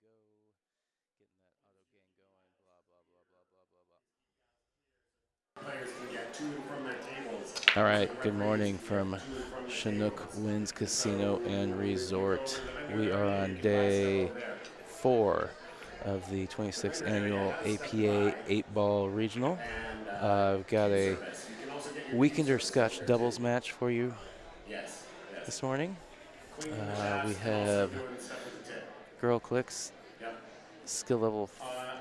go. Getting that auto gain going. Blah, blah, blah, blah, blah, blah, blah. Players can get to and from their tables. All right, good morning from Chinook Winds Casino and Resort. We are on day 4 of the 26th annual APA 8-ball regional. I've got a weekender Scotch doubles match for you Yes, yes. this morning. Cleaning the We shafts and also have doing stuff with the tip. Girl Clicks, Yep. skill level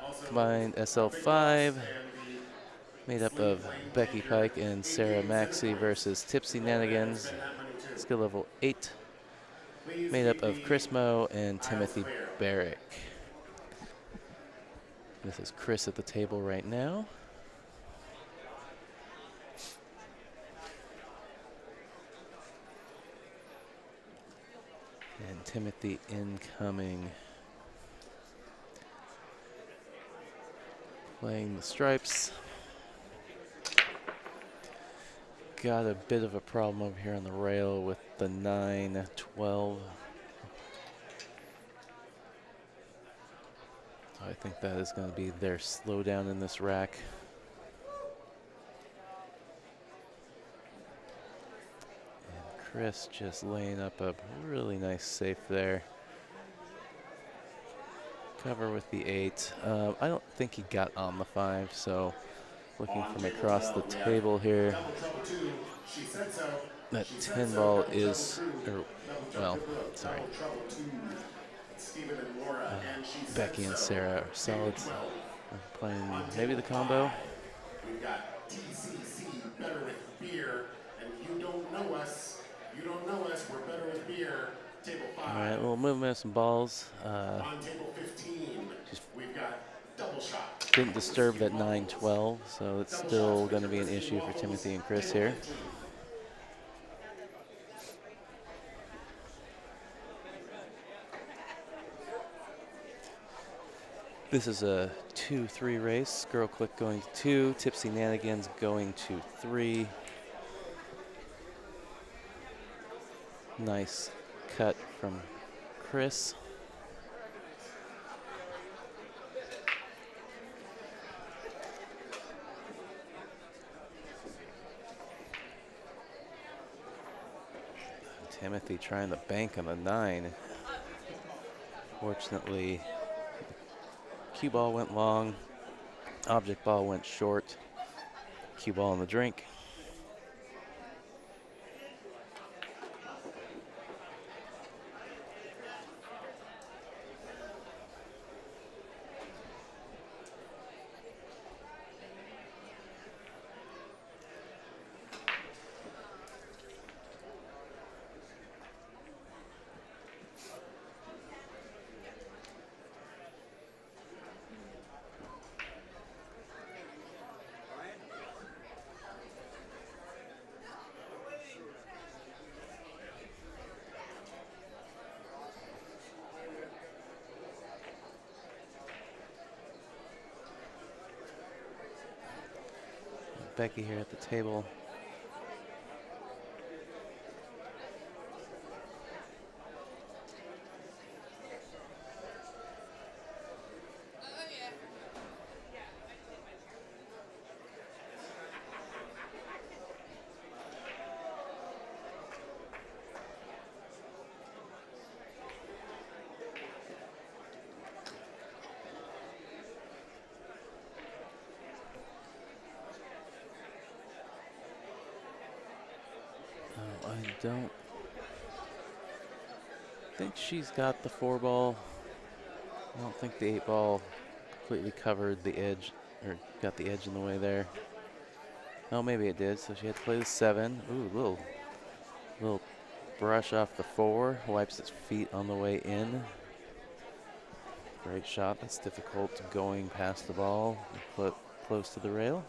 Also, combined big box SL5, and made the up sleeve of lane Becky blanker, Pike and 8 Sarah games, 10 Maxey points. versus Tipsy Go ahead and Nanigans, spend that money too. skill level 8, Please made up keep of the Chris Moe and aisles Timothy clear. Barrick. This is Chris at the table right now. And Timothy incoming. Playing the stripes. Got a bit of a problem over here on the rail with the 9-12. So I think that is going to be their slowdown in this rack. And Chris just laying up a really nice safe there. Cover with the 8. I don't think he got on the 5, so looking On from table across 12, the we have table here. double trouble 2. She said so. That She said 10 so. ball Double trouble is, crew. well, sorry. Double trouble 2. It's Stephen and Laura, and she said Becky and so. Sarah are Table solid. 12. Playing On maybe table the 5, combo. we've got TCC, better with beer, and you don't know us. You don't know us. We're better with beer. Table 5. All right, a little movement of some balls. On table 15, Just we've got double shot. didn't disturb Whiskey that waffles. 9-12, so it's Double shots still with going to your be an whiskey issue for waffles. Timothy and Chris Table here. 15. This is a 2-3 race. Girl Click going to 2, Tipsy Nanigans going to 3. Nice cut from Chris. Timothy trying to bank on the 9. Fortunately, cue ball went long, object ball went short, cue ball in the drink. Becky here at the table. I don't think she's got the 4 ball. I don't think the 8 ball completely covered the edge, or got the edge in the way there. Oh, maybe it did, so she had to play the 7. Ooh, little brush off the 4, wipes its feet on the way in. Great shot, that's difficult going past the ball, close to the rail.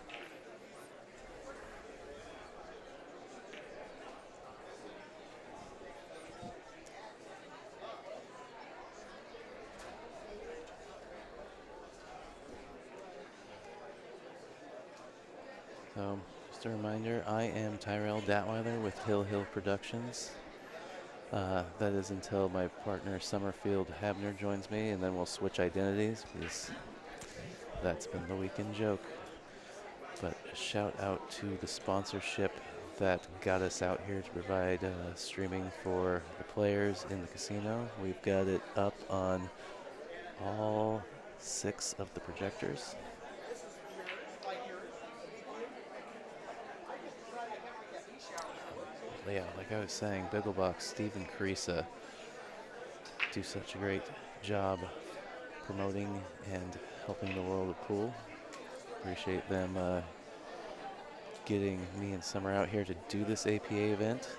So, just a reminder, I am Tyrell Datweiler with Hill Hill Productions. That is until my partner Summerfield Habner joins me, and then we'll switch identities because that's been the weekend joke. But a shout out to the sponsorship that got us out here to provide streaming for the players in the casino. We've got it up on all 6 of the projectors. Yeah, like I was saying, Bigglebox, Steve and Carissa do such a great job promoting and helping the world of pool. Appreciate them getting me and Summer out here to do this APA event.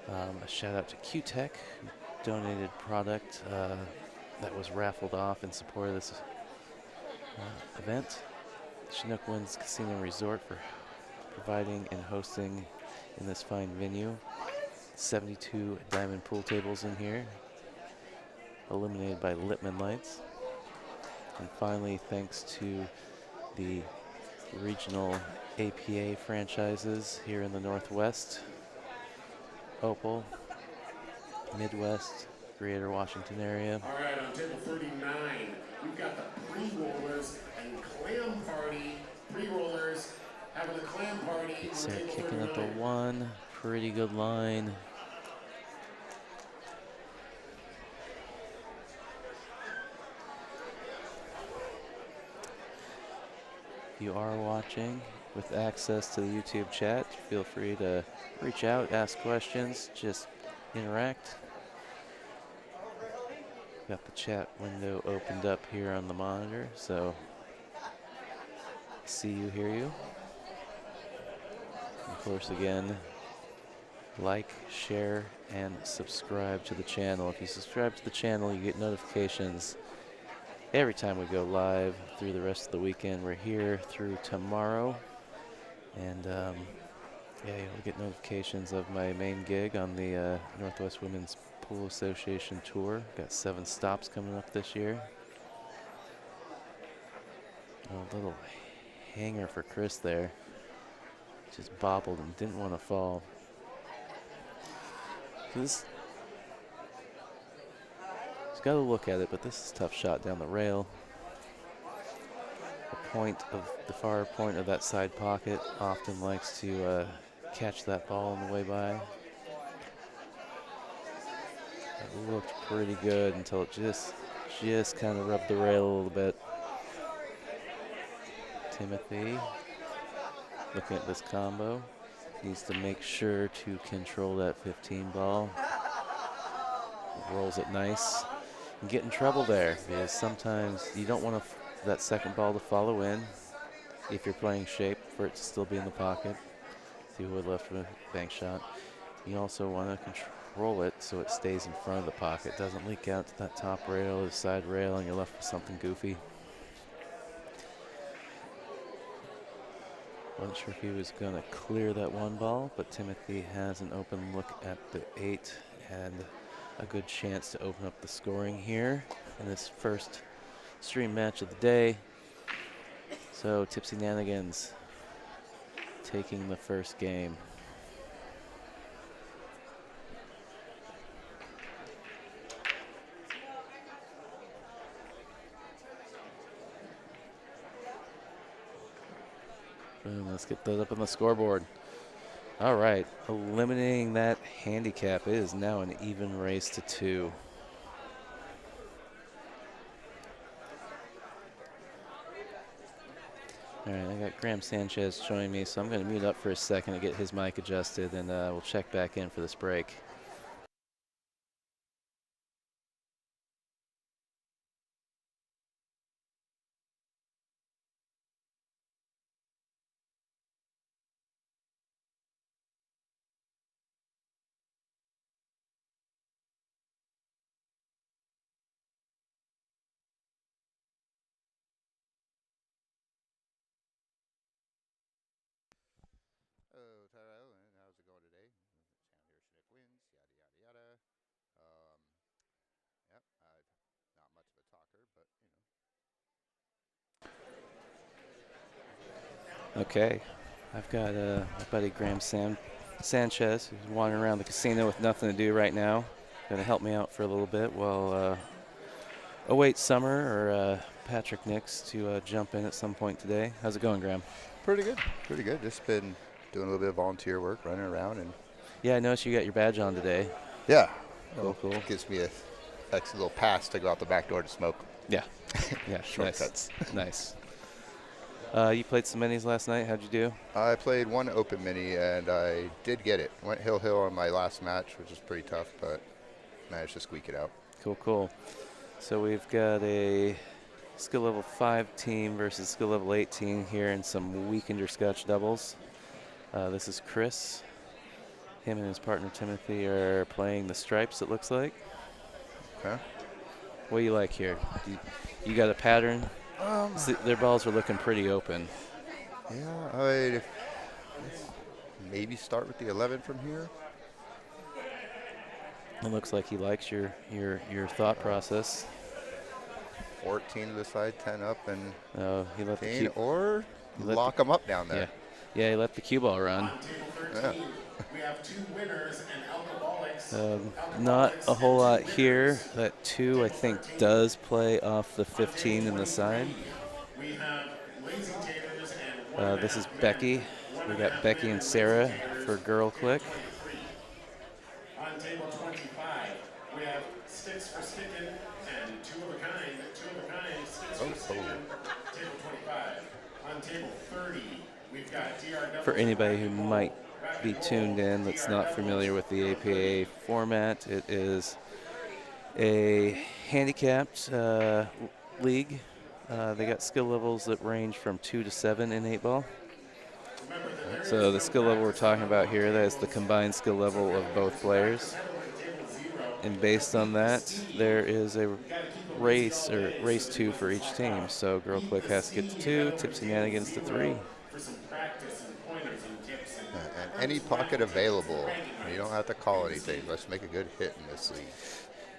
A shout out to Q-Tech, who donated product that was raffled off in support of this event. Chinook Winds Casino and Resort for providing and hosting in this fine venue. 72 diamond pool tables in here, illuminated by Lippmann lights. And finally, thanks to the regional APA franchises here in the Northwest, Opal, Midwest, Greater Washington area. All right, on table 39, we've got the pre-rollers and clam party. Pre-rollers having a clam party on Sarah table kicking at the 39. 1, pretty good line. If you are watching with access to the YouTube chat, feel free to reach out, ask questions, just interact. Got the chat window opened up here on the monitor, so see you, hear you. Of course, again, like, share, and subscribe to the channel. If you subscribe to the channel, you get notifications every time we go live through the rest of the weekend. We're here through tomorrow, and yeah, you'll get notifications of my main gig on the Northwest Women's Pool Association Tour. Got 7 stops coming up this year. A little hanger for Chris there. Just bobbled and didn't want to fall. So this, just got to look at it, but this is a tough shot down the rail. The far point of that side pocket often likes to catch that ball on the way by. It looked pretty good until it just kind of rubbed the rail a little bit. Timothy, looking at this combo, needs to make sure to control that 15 ball. Rolls it nice. And get in trouble there because sometimes you don't want that second ball to follow in if you're playing shape for it to still be in the pocket. See who would left with a bank shot. You also want to control it so it stays in front of the pocket, doesn't leak out to that top rail or the side rail and you're left with something goofy. Wasn't sure if he was going to clear that 1 ball, but Timothy has an open look at the 8 and a good chance to open up the scoring here in this first stream match of the day. So Tipsy Nanigans taking the first game. Boom, let's get that up on the scoreboard. All right, eliminating that handicap. It is now an even race to 2. All right, I got Graham Sanchez joining me, so I'm going to mute up for a second to get his mic adjusted, and we'll check back in for this break. Hello, Tyrell, and how's it going today? Sound here, Chinook wins, yada yada yada. Yep, not much of a talker, but you know. Okay, I've got my buddy Graham Sanchez, who's wandering around the casino with nothing to do right now. Going to help me out for a little bit while await Summer or Patrick Nix to jump in at some point today. How's it going, Graham? Pretty good. Pretty good. Just been doing a little bit of volunteer work, running around, and Yeah, I noticed you got your badge on today. yeah, Cool, cool. Gives me a extra little pass to go out the back door to smoke. Yeah. Yeah, Shortcuts. Nice. You played some minis last night. How'd you do? I played one open mini, and I did get it. Went hill on my last match, which was pretty tough, but managed to squeak it out. Cool, cool. So we've got a skill level 5 team versus skill level 18 here in some weekender Scotch doubles. This is Chris. Him and his partner Timothy are playing the stripes, it looks like. Okay. What do you like here? You got a pattern? Their balls are looking pretty open. Yeah, I'd maybe start with the 11 from here. It looks like he likes your thought process. 14 to the side, 10 up, and He let the 10, cue, or lock them up down there. yeah, he let the cue ball run. On table 13, we have 2 winners and alcoholics. Not a whole lot here. That 2, I think, does play off the 15 in the side. We have lazy taters and This is Becky. We got Becky and Sarah for Girl Click. on table 25, we have sticks for sticking and two of a kind sticks for sticking. Table 25. On table 30, we've got DRW. For anybody who might be tuned in that's not familiar with the APA format, it is a handicapped league. They got skill levels that range from 2 to 7 in 8-ball. So the skill level we're talking about here, that is the combined skill level of both players. And based on that, there is a race 2 for each team. So Girl Click has to get to 2, Tipsy Nanigans to 3. And any pocket available. You don't have to call anything. Let's make a good hit in this league.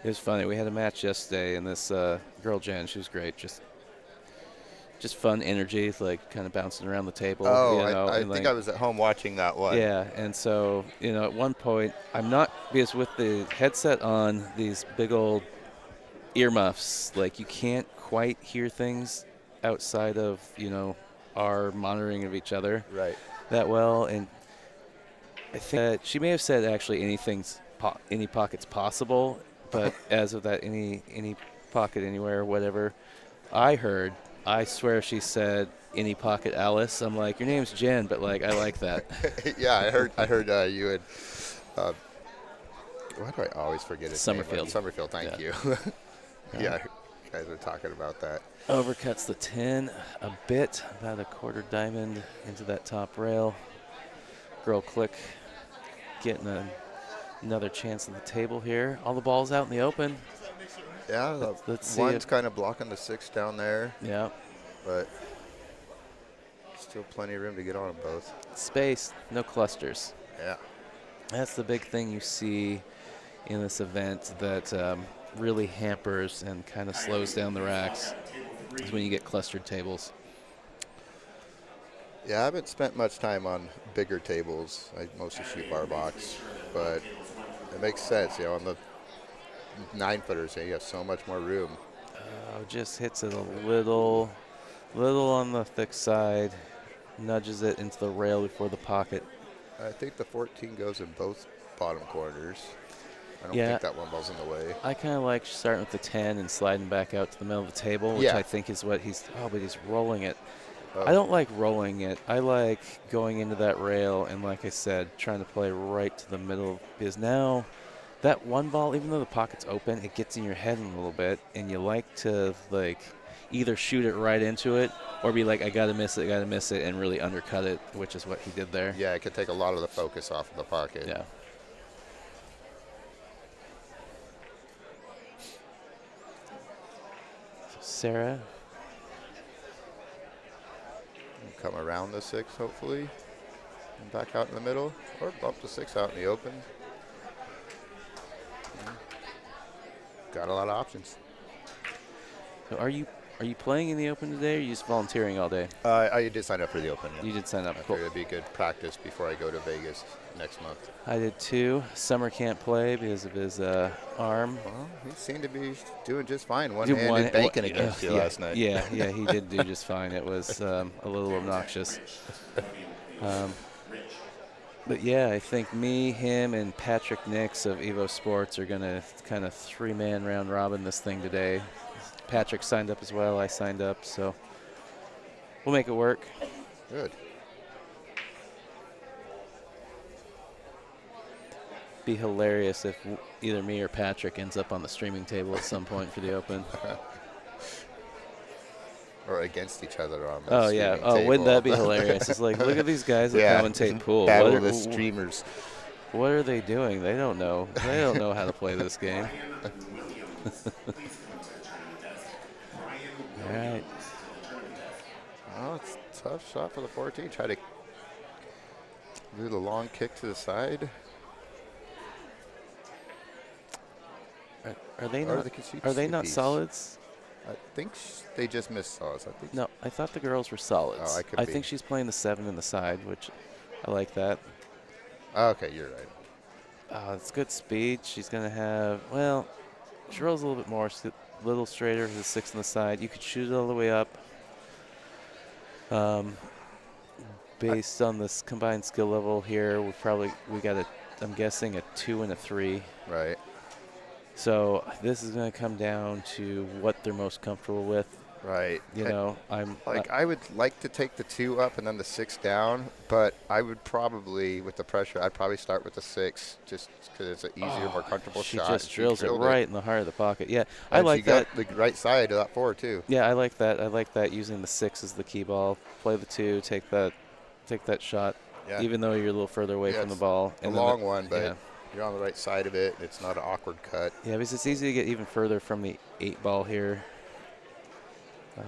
It was funny. We had a match yesterday, and this girl Jen, she was great. Just fun energy, like kind of bouncing around the table. Oh, you know, I and think like, I was at home watching that one. yeah, and so at one point, I'm not, because with the headset on, these big old earmuffs, like you can't quite hear things outside of our monitoring of each other Right. that well. And I think that she may have said actually any pocket's possible, but as of that any pocket anywhere, whatever, I swear she said any pocket Alice. I'm like, your name's Jen, but like I like that. Yeah, I heard you had. Why do I always forget his name? Summerfield. Summerfield, thank you. Yeah, you guys were talking about that. Overcuts the 10 a bit, about a quarter diamond into that top rail. Girl Click getting another chance at the table here. All the balls out in the open. Yeah, let's see one's if- kind of blocking the 6 down there, Yeah. but still plenty of room to get on them both. Space, no clusters. Yeah. That's the big thing you see in this event that really hampers and kind of slows down the racks is when you get clustered tables. Yeah, I haven't spent much time on bigger tables. I mostly shoot bar box, but it makes sense. On the 9-footers, you have so much more room. Just hits it a little on the thick side, nudges it into the rail before the pocket. I think the 14 goes in both bottom corners. I don't Yeah. think that one ball's in the way. I kind of like starting with the 10 and sliding back out to the middle of the table, which Yeah. I think is what but he's rolling it. Oh. I don't like rolling it. I like going into that rail and, like I said, trying to play right to the middle, because now that one ball, even though the pocket's open, it gets in your head a little bit, and you like to either shoot it right into it or be like, I gotta miss it, and really undercut it, which is what he did there. Yeah, it could take a lot of the focus off of the pocket. Yeah. So Sarah. Come around the 6, hopefully, and back out in the middle, or bump the 6 out in the open. Got a lot of options. So are you Are you playing in the Open today, or are you just volunteering all day? I did sign up for the Open. Yeah. You did sign up. I Cool. figured it'd be good practice before I go to Vegas next month. I did too. Summer can't play because of his arm. Well, he seemed to be doing just fine. Did One-handed banking against you yeah, last night. Yeah, he did do just fine. It was a little obnoxious. But yeah, I think me, him, and Patrick Nix of Evo Sports are going to kind of three-man round robin this thing today. Patrick signed up as well. I signed up, so we'll make it work. Good. Be hilarious if either me or Patrick ends up on the streaming table at some point for the Open. Or against each other on the Oh, yeah. streaming Oh, table. wouldn't that be hilarious? It's like, look at these guys that commentate pool. Battle What of the are- streamers. What are they doing? They don't know. They don't know how to play this game. All right. Oh, it's a tough shot for the 14. Try to do the long kick to the side. Are they Or not? they could shoot Are they not sweepies. solids? I think they just missed solids. I think. No, I thought the girls were solids. Oh, I could I be. think she's playing the 7 in the side, which I like that. Oh, okay, you're right. It's good speed. She's going to have, well, she rolls a little bit more, a little straighter for the 6 on the side. You could shoot it all the way up. Based on this combined skill level here, we got I'm guessing a 2 and a 3. Right. So this is going to come down to what they're most comfortable with. Right. You know, I'm Like, I would like to take the 2 up and then the 6 down, but I would probably, with the pressure, I'd probably start with the 6 just because it's an easier, more comfortable she shot. just drills it drilled right in the heart of the pocket. Yeah, I And like she that. got the right side of that 4 too. Yeah, I like that. I like that using the 6 as the key ball. Play the 2, take that shot, Yeah. even though you're a little further away Yeah, from the it's ball. A then long one, but yeah. you're on the right side of it. It's not an awkward cut. Yeah, because it's easy to get even further from the 8 ball here.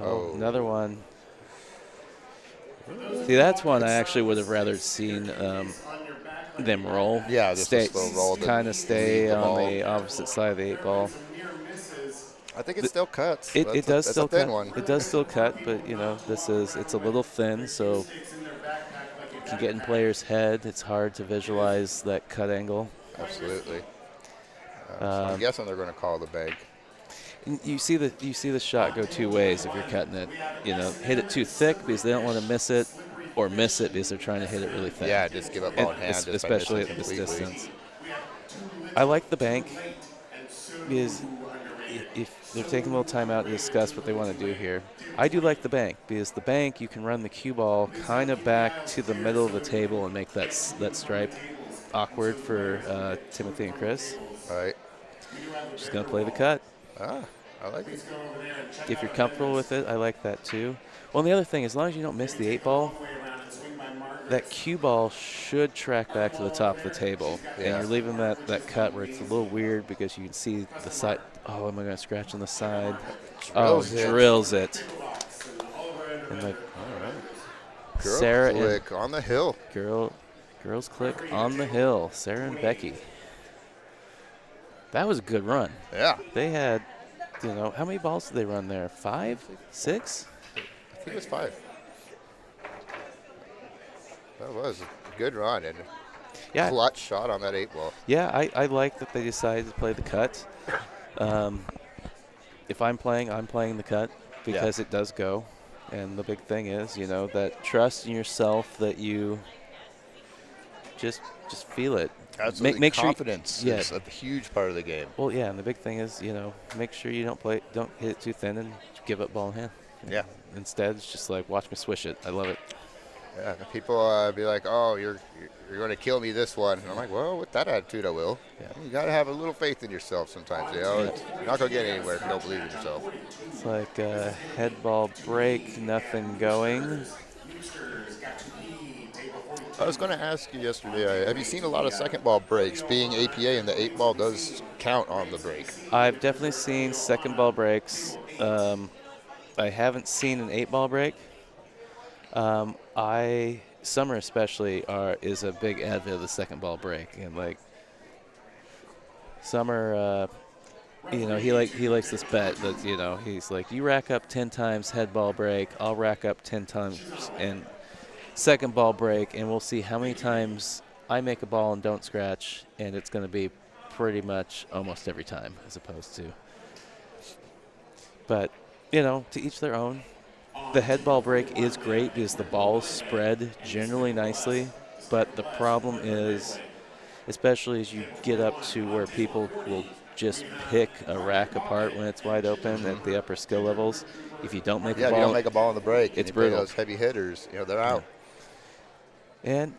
Oh. Another one. See, that's one I actually would have rather seen them roll. Yeah, just a slow roll to Kind of stay leave the on ball. the opposite side of the 8 ball. I think it still cuts. It That's does that's still a thin cut. one. It does still cut, but you know, it's a little thin, so it can get in players' head. It's hard to visualize that cut angle. Absolutely. So I'm guessing they're going to call the bank. And you see the shot go two ways if you're cutting it. You know, hit it too thick because they don't want to miss it, or miss it because they're trying to hit it really thin. Yeah, just give up ball in hand. just by especially missing at this completely. distance. I like the bank because if they're taking a little time out to discuss what they want to do here. I do like the bank because the bank you can run the cue ball kind of back to the middle of the table and make that stripe awkward for Timothy and Chris. All right. Just gonna play the cut. Ah, I like it. If you're comfortable with it, I like that too. Well, and the other thing, as long as you don't miss the 8 ball, that cue ball should track back to the top of the table. Yeah. And you're leaving that cut where it's a little weird because you can see the side. Oh, am I going to scratch on the side? Drills it. And like, Girl Sarah click on the hill. Girls click on the hill. Sarah and Becky. That was a good run. Yeah. They had, you know, how many balls did they run there? 5? 6? I think it was 5. That was a good run and Yeah. clutch shot on that 8 ball. Yeah, I like that they decided to play the cut. If I'm playing the cut because it does go. And the big thing is, you know, that trust in yourself that you just feel it. Absolutely. Make sure Confidence yeah. is a huge part of the game. Well, yeah, and the big thing is, you know, make sure you don't hit it too thin and give up ball in hand. Yeah. Instead, it's just like, watch me swish it. I love it. Yeah, people be like, "Oh, you're going to kill me this one." And I'm like, "Well, with that attitude, I will." Yeah. You got to have a little faith in yourself sometimes. You know, you're not going to get anywhere if you don't believe in yourself. It's like a head ball break, nothing going. I was going to ask you yesterday, have you seen a lot of second ball breaks? Being APA and the 8 ball does count on the break. I've definitely seen second ball breaks. I haven't seen an 8 ball break. Summer especially is a big advocate of the second ball break, and like Summer he likes this bet that he's like, you rack up 10 times head ball break, I'll rack up 10 times and second ball break, and we'll see how many times I make a ball and don't scratch, and it's going to be pretty much almost every time, as opposed to. But to each their own. The head ball break is great because the balls spread generally nicely, but the problem is, especially as you get up to where people will just pick a rack apart when it's wide open at the upper skill levels. If you don't make a ball, if you don't make a ball in the break, it's and you play brutal. those heavy hitters, they're out. And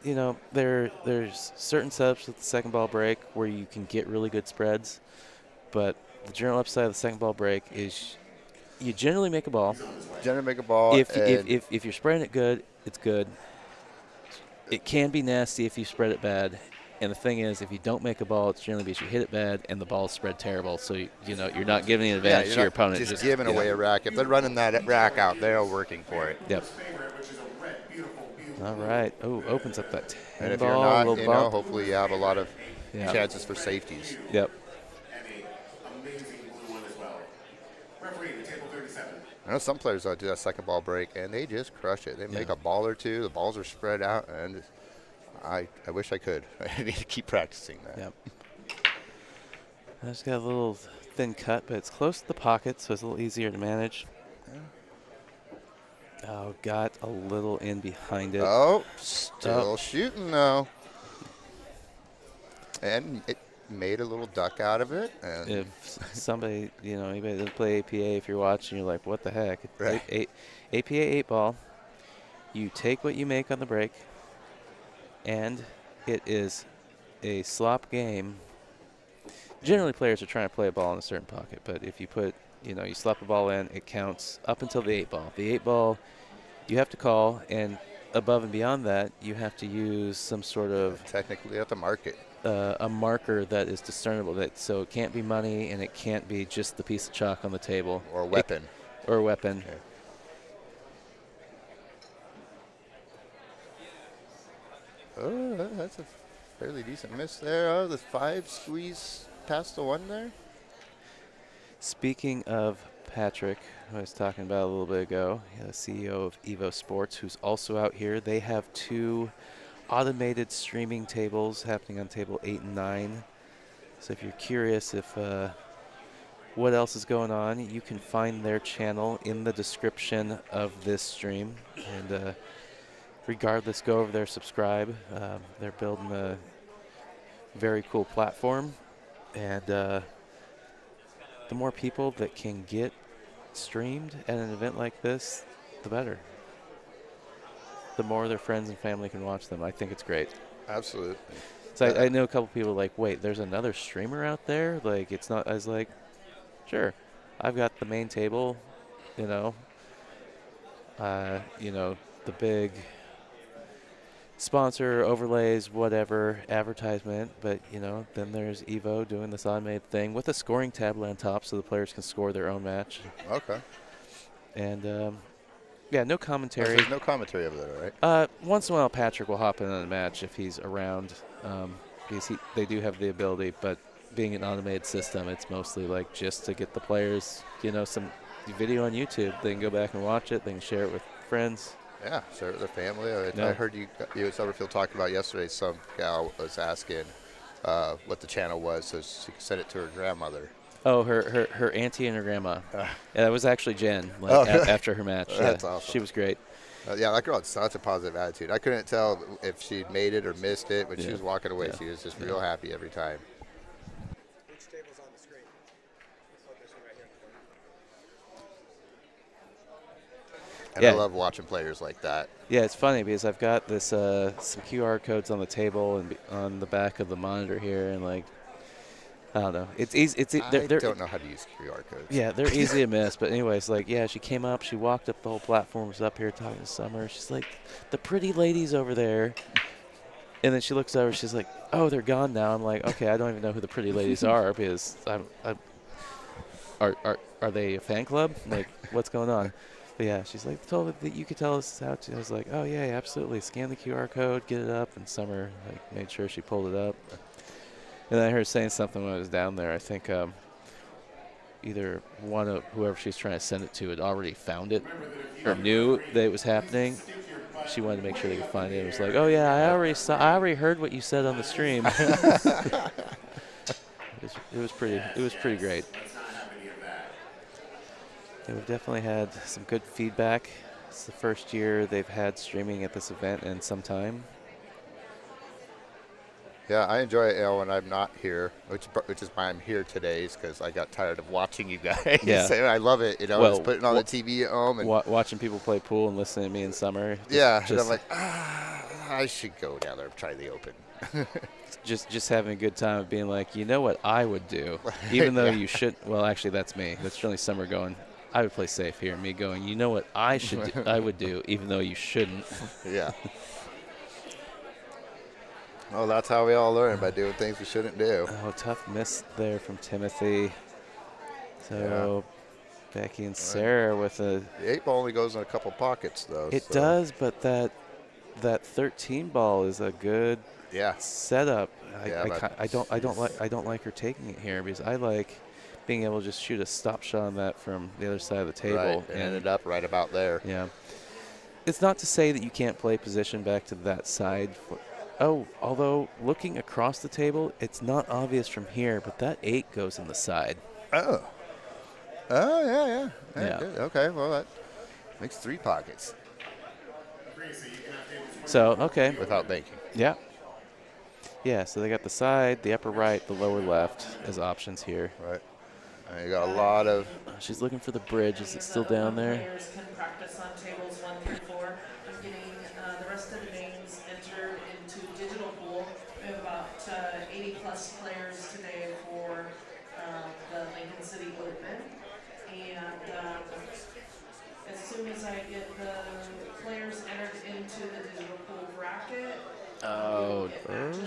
there's certain setups with the second ball break where you can get really good spreads, but the general upside of the second ball break is you generally make a ball. Generally make a ball. If you're spreading it good, it's good. It can be nasty if you spread it bad. And the thing is, if you don't make a ball, it's generally because you hit it bad and the ball's spread terrible. So you're not giving an advantage to your opponent. Just giving away a rack. If they're running that rack out, they're working for it. Yep. All right. Oh, opens up that 10 and if ball, you're not, hopefully you have a lot of chances for safeties. Yep. I know some players do that second ball break, and they just crush it. They make a ball or two. The balls are spread out, and I wish I could. I need to keep practicing that. Yep. I just got a little thin cut, but it's close to the pocket, so it's a little easier to manage. Oh, got a little in behind it. Oh, still shooting, though. And it made a little duck out of it. And if somebody, anybody doesn't play APA, if you're watching, you're like, what the heck? Right. APA 8-ball, you take what you make on the break, and it is a slop game. Generally, players are trying to play a ball in a certain pocket, but if you put, you slap a ball in, it counts up until the 8-ball. The 8-ball, you have to call, and above and beyond that, you have to use some sort of technically, you have to mark it. A marker that is discernible. So it can't be money, and it can't be just the piece of chalk on the table. Or a weapon. Or a weapon. Okay. Oh, that's a fairly decent miss there. Oh, the 5 squeeze past the 1 there. Speaking of Patrick, who I was talking about a little bit ago, the CEO of Evo Sports, who's also out here, they have 2 automated streaming tables happening on table 8 and 9. So if you're curious if what else is going on, you can find their channel in the description of this stream. And regardless, go over there, subscribe. They're building a very cool platform. And the more people that can get streamed at an event like this, the better. The more their friends and family can watch them. I think it's great. Absolutely. So I know a couple people like, wait, there's another streamer out there? Like, it's not. I was like, sure. I've got the main table, the big sponsor, overlays, whatever, advertisement. But, then there's Evo doing this automated thing with a scoring tablet on top so the players can score their own match. Okay. And, yeah, no commentary. There's no commentary over there, right? Once in a while, Patrick will hop in on a match if he's around, because they do have the ability. But being an automated system, it's mostly like just to get the players, some video on YouTube. They can go back and watch it. They can share it with friends. Yeah, share it with their family. I heard you at Summerfield talking about yesterday. Some gal was asking what the channel was, so she could send it to her grandmother. Oh, her auntie and her grandma. Yeah, that was actually Jen, after her match. That's awesome. She was great. Yeah, that girl had such a positive attitude. I couldn't tell if she'd made it or missed it, but she was walking away. She was just real happy every time. Which table's on the screen? This one right here. And I love watching players like that. Yeah, it's funny because I've got this some QR codes on the table and on the back of the monitor here, and like, I don't know. It's easy. I don't know how to use QR codes. Yeah, they're easy to miss. But anyways, like, she came up. She walked up the whole platform. Was up here talking to Summer. She's like, the pretty ladies over there. And then she looks over. She's like, oh, they're gone now. I'm like, okay, I don't even know who the pretty ladies are because are they a fan club? Like, what's going on? But yeah, she's like, told me that you could tell us how to. I was like, oh yeah, absolutely. Scan the QR code, get it up. And Summer made sure she pulled it up. And I heard saying something when I was down there. I think either one of whoever she's trying to send it to had already found it or knew that it was happening. She wanted to make sure they could find it. It was like, oh yeah, I already heard what you said on the stream. It was pretty great. Yeah, we've definitely had some good feedback. It's the first year they've had streaming at this event in some time. Yeah, I enjoy it when I'm not here, which is why I'm here today, is because I got tired of watching you guys. Yeah. And I love it, Well, just putting on the TV at home. And watching people play pool and listening to me in summer. And I'm like, I should go down there and try the Open. just having a good time of being like, you know what I would do, even though you should. Well, actually, that's me. That's really Summer going, I would play safe here. Me going, you know what I would do, even though you shouldn't. Yeah. Oh, that's how we all learn, by doing things we shouldn't do. Oh, tough miss there from Timothy. So Becky and Sarah with a. The 8 ball only goes in a couple pockets, though. It does, but that 13 ball is a good setup. I don't like her taking it here, because I like being able to just shoot a stop shot on that from the other side of the table. Right, and ended up right about there. Yeah. It's not to say that you can't play position back to that side. Although looking across the table, it's not obvious from here, but that 8 goes in the side. Oh, yeah. Good. Okay, well, that makes 3 pockets. So, okay. Without banking. Yeah. Yeah, so they got the side, the upper right, the lower left as options here. Right. And you got a lot of. She's looking for the bridge. Is it still down there? Players can practice on tables 1 through 4 and getting the rest of the names entered into digital pool. We have about 80 plus players today for the Lincoln City Open. And as soon as I get the players entered into the digital pool bracket, oh,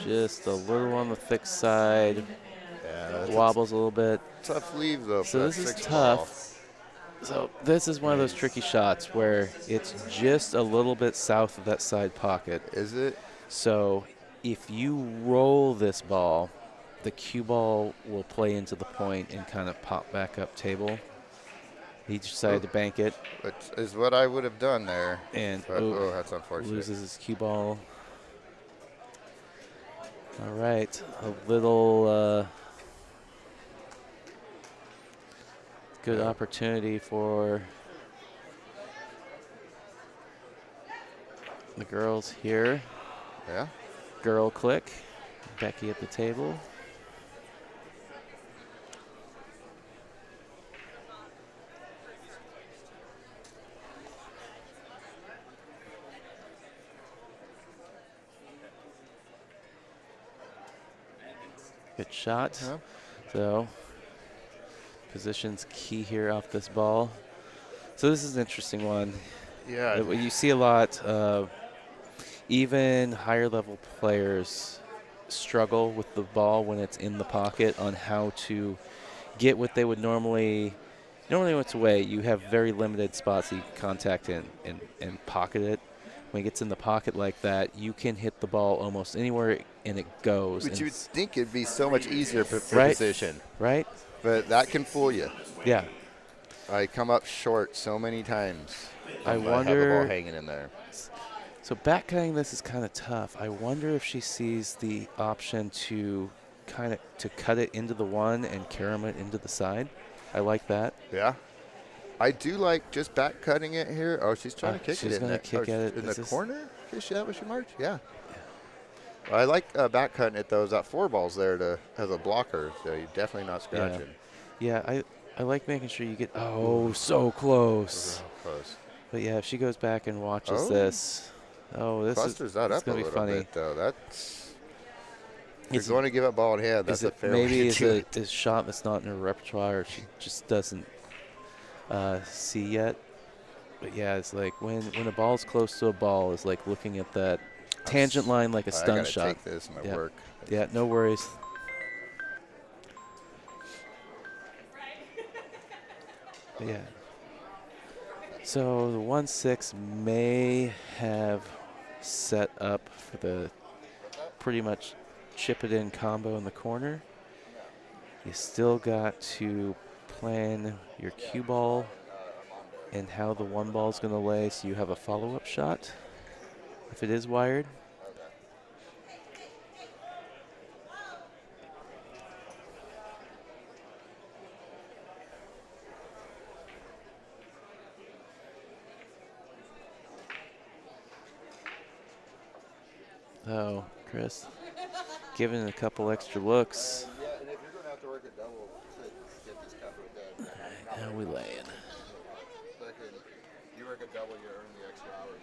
just a little on the thick side. Yeah, wobbles a little bit. Tough leave, though. So this is tough. So this is one of those tricky shots where it's just a little bit south of that side pocket. Is it? So if you roll this ball, the cue ball will play into the point and kind of pop back up table. He decided to bank it. Which is what I would have done there. And that's unfortunate. Loses his cue ball. All right, a little good opportunity for the girls here. Yeah. Girl click. Becky at the table. Good shot. Yeah. So position's key here off this ball. So this is an interesting one. Yeah. You see a lot of even higher level players struggle with the ball when it's in the pocket on how to get what they would normally when it's away. You have very limited spots that you can contact and pocket it. When it gets in the pocket like that, you can hit the ball almost anywhere and it goes. But you would think it'd be so much easier for position. Right. But that can fool you. Yeah. I come up short so many times. I wonder. Have the ball hanging in there. So back cutting this is kind of tough. I wonder if she sees the option to cut it into the 1 and carom it into the side. I like that. Yeah. I do like just back cutting it here. Oh, she's trying to kick it in. She's going to kick at it in the corner. Is that what she marked? Yeah. Well, I like back cutting it though. Is that 4 balls there as a blocker, so you're definitely not scratching. Yeah, I like making sure you get. Oh, so close. Close. But yeah, if she goes back and watches this. Oh, this clusters that up a gonna little be funny. bit though. That's. If you're going to give up ball in hand, that's a fair way maybe to do it. Maybe it's a shot that's not in her repertoire, or she just doesn't see yet. But yeah, it's like when a ball's close to a ball, is like looking at that tangent line like a stun shot. Take this in my work. Yeah, no worries. But yeah. So the 1-6 may have set up for the pretty much chip it in combo in the corner. You still got to plan your cue ball and how the one ball is going to lay so you have a follow-up shot if it is wired. Oh, Chris, giving it a couple extra looks. Yeah, and if you're going to have to work a double to get this covered, then Now we laying. you work a double, you earn the extra hours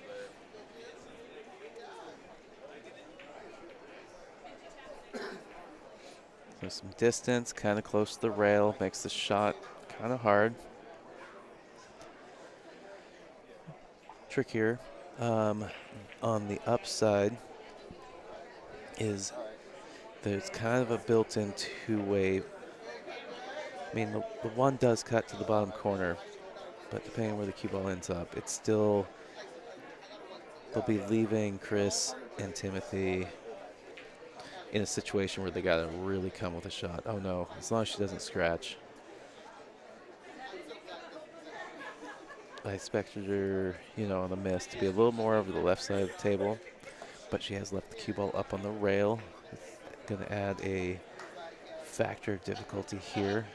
there. So some distance, kind of close to the rail, makes the shot kind of hard. Trickier on the upside is there's kind of a built-in two-way. I mean, the one does cut to the bottom corner, but depending on where the cue ball ends up, it's still, they'll be leaving Chris and Timothy in a situation where they got to really come with a shot. Oh no, as long as she doesn't scratch. I expected her, you know, on the miss to be a little more over the left side of the table, but she has left the cue ball up on the rail. It's going to add a factor of difficulty here.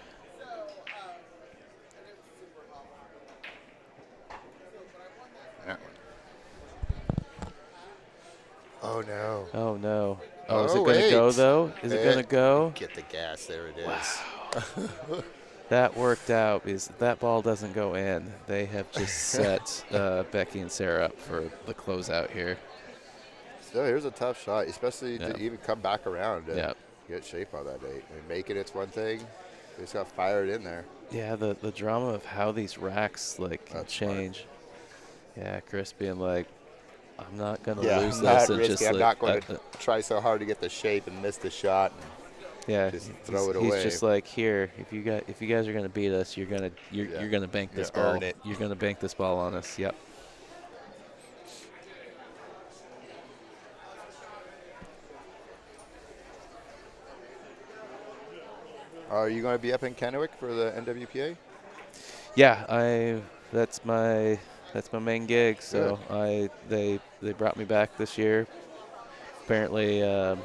Oh no. Oh no. Oh, is it Oh, going to go wait. though? Is it going to go? Get the gas. There it is. Wow. That worked out because if that ball doesn't go in, they have just set Becky and Sarah up for the closeout here. Still, here's a tough shot, especially Yeah. to even come back around and Yeah. get shape on that date. I mean, making it's one thing. They just got fired in there. Yeah, the drama of how these racks like can That's smart. change. Yeah, Chris being like, I'm not gonna Yeah, lose I'm this, not and risky. just I'm like, not going to try so hard to get the shape and miss the shot. yeah, just throw it he's away. just like, here, if you guys are gonna beat us, you're gonna bank this Yeah, ball. earn it. You're gonna bank this ball on us. Yep. Are you going to be up in Kennewick for the NWPA? Yeah, that's my main gig. So they brought me back this year. Apparently, I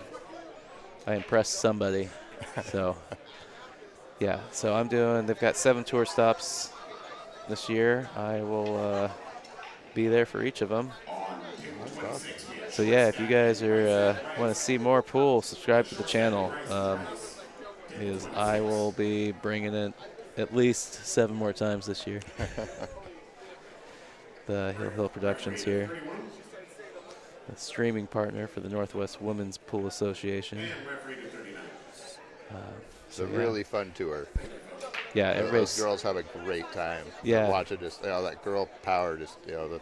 impressed somebody. So yeah, so they've got 7 tour stops this year. I will be there for each of them. So yeah, if you guys want to see more pool, subscribe to the channel. Because I will be bringing it at least 7 more times this year. The Hill Productions here, a streaming partner for the Northwest Women's Pool Association. It's a really fun tour. Yeah, Those everybody's girls have a great time. Yeah. Watching just that girl power, just the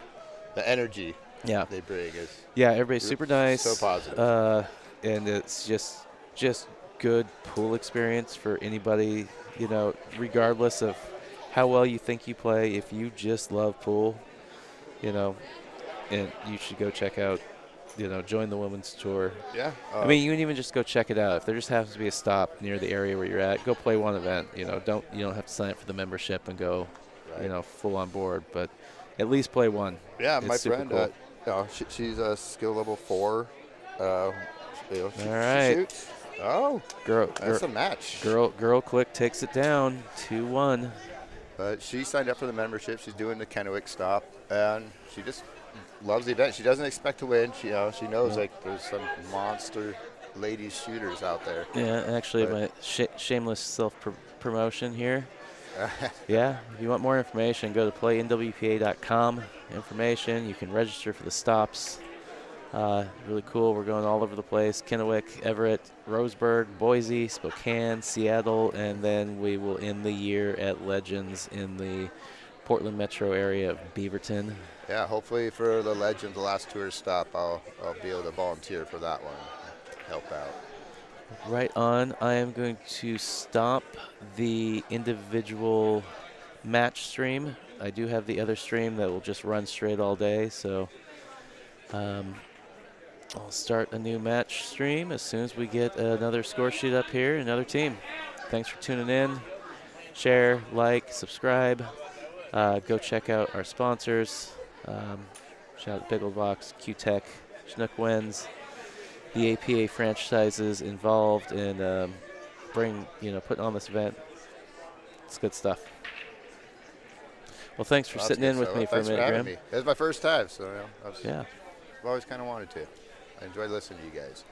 energy yeah they bring is everybody's super nice. so positive. And it's just good pool experience for anybody, regardless of how well you think you play. If you just love pool, and you should go check out, join the women's tour. Yeah. I mean, you can even just go check it out. If there just happens to be a stop near the area where you're at, go play one event. You don't have to sign up for the membership and go, Right. Full on board. But at least play one. Yeah, It's my super friend, cool. she's a skill level 4. All She right. shoots. Oh, that's a match. Girl Click takes it down 2-1. But she signed up for the membership. She's doing the Kennewick stop, and she just loves the event. She doesn't expect to win. She knows like there's some monster ladies shooters out there. Yeah, actually, But- my shameless self-promotion here. Yeah, if you want more information, go to playnwpa.com. Information, you can register for the stops. Really cool. We're going all over the place. Kennewick, Everett, Roseburg, Boise, Spokane, Seattle, and then we will end the year at Legends in the Portland metro area of Beaverton. Yeah, hopefully for the Legends, the last tour stop, I'll be able to volunteer for that one, help out. Right on. I am going to stop the individual match stream. I do have the other stream that will just run straight all day, so I'll start a new match stream as soon as we get another score sheet up here, another team. Thanks for tuning in. share, like, subscribe. Go check out our sponsors. Shout out Big Old Box, Q-Tech, Chinook Wins, the APA franchises involved in putting on this event. It's good stuff. Well, thanks for Well, sitting that's in good with stuff. me for a Thanks for minute, having Graham. me. It was my first time, so Yeah. I've always kind of wanted to. I enjoyed listening to you guys.